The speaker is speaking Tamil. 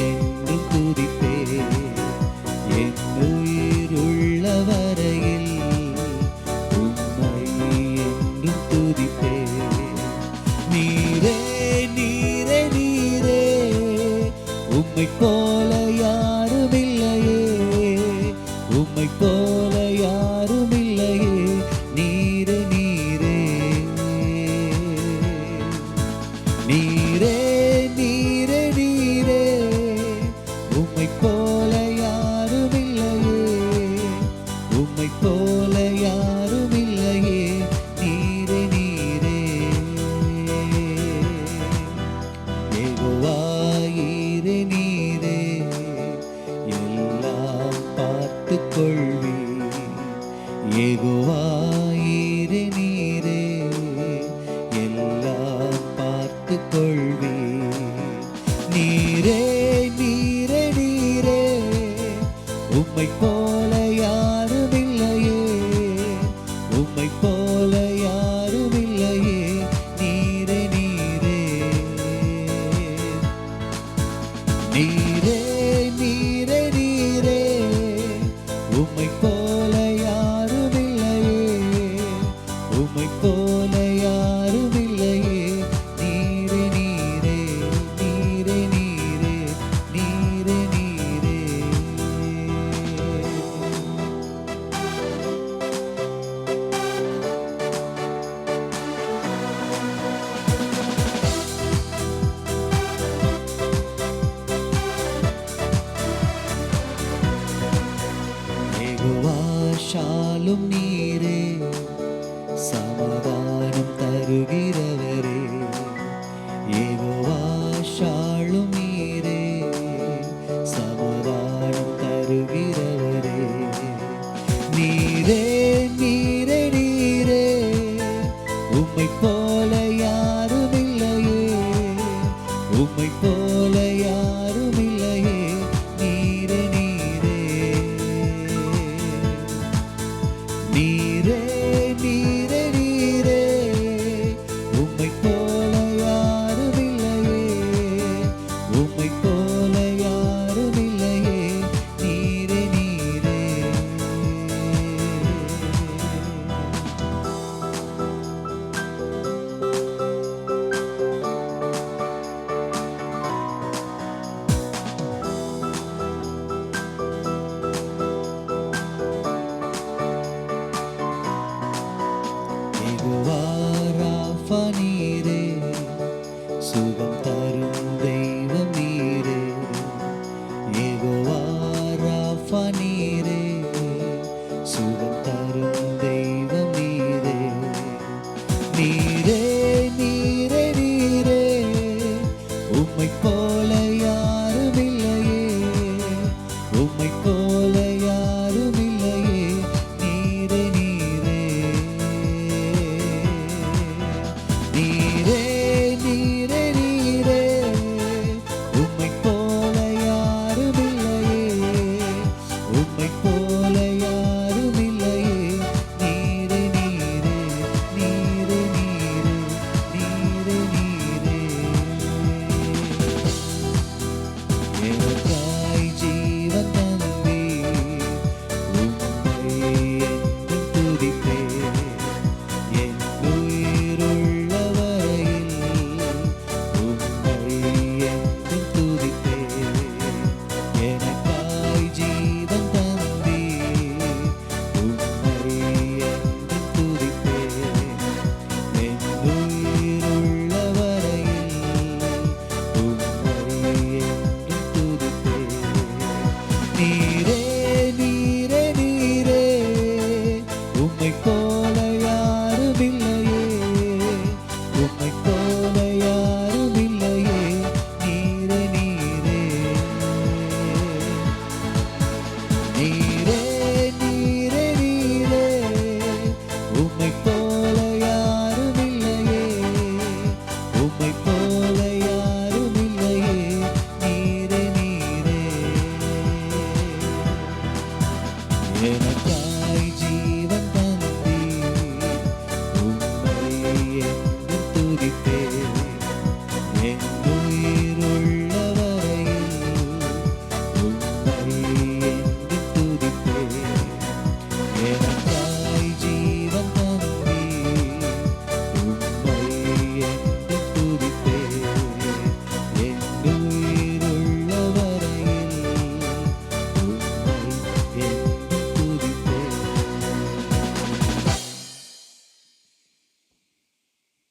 என்றும் துதிப்பேன். என் உயிருள்ள வரையில் உம்மை என்றும் துதிப்பேன். நீரே நீரே நீரே உம்மை போல யாருமில்லையே, உம்மை போல யாருமில்லையே. நீரே நீரே நீரே நீரே நீரே உம்மை போல யாருமில்லையே, உம்மை போல யாருமில்லையே. நீரே நீரே யெகோவா ஈரே நீரே எல்லாம் பார்த்துக் கொள்வீர். யெகோவா ஈரே நீரே எல்லாம் பார்த்துக் கொள்வீர். நீரே நீரே நீரே உம்மை போல யாருமில்லையே, உம்மை போல யாருமில்லையே. நீரே நீரே நீரே நீரே நீரே உம்மை போல யாருமில்லையே, உம்மை போல யாருமில்லையே. நீரே நீரே நீரே நீரே நீரே நீரே யெகோவா ஷாலும் நீரே சமாதானம் தருகிறவரே. யெகோவா ஷாலும் நீரே சமாதானம் தருகிறவரே. நீரே நீரே நீரே உம்மை போல யாருமில்லையே, உம்மை போல யாருமில்லையே. நீரே நீரே நீரே நீரே நீரே உம்மை போல யாருமில்லையே, உம்மை போல யாருமில்லையே. நீரே நீரே யெகோவா ராஃபா நீரே சுகம் தரும் தெய்வம் நீரே. யெகோவா ராஃபா நீரே சுகம் தரும் தெய்வம் நீரே. நீரே நீரே நீரே உம்மை போல யாருமில்லையே, உம்மை போல யாருமில்லையே. நீரே நீரே நீரே நீரே நீரே உம்மை போல யாருமில்லையே, உம்மை போல யாருமில்லையே. நீரே நீரே நீரே நீரே நீரே நீரே எனக்காய் ஜீவன் தந்தீர். உம்மை என்றும் துதிப்பேன். என் உயிருள்ள வரையில் உம்மை என்றும் துதிப்பேன். எனக்காய் ஜீவன் தந்தீர். உம்மை என்றும் துதிப்பேன். என் உயிருள்ள வரையில் உம்மை என்றும் துதிப்பேன். நீரே நீரே நீரே உம்மை போல யாருமில்லையே, உம்மை போல யாருமில்லையே. நீரே நீரே நீரே நீரே நீரே உம்மை போல யாருமில்லையே, உம்மை போல யாருமில்லையே. நீரே நீரே எனக்காய் ஜீவன் தந்தீர். உம்மை என்றும் துதிப்பேன். என்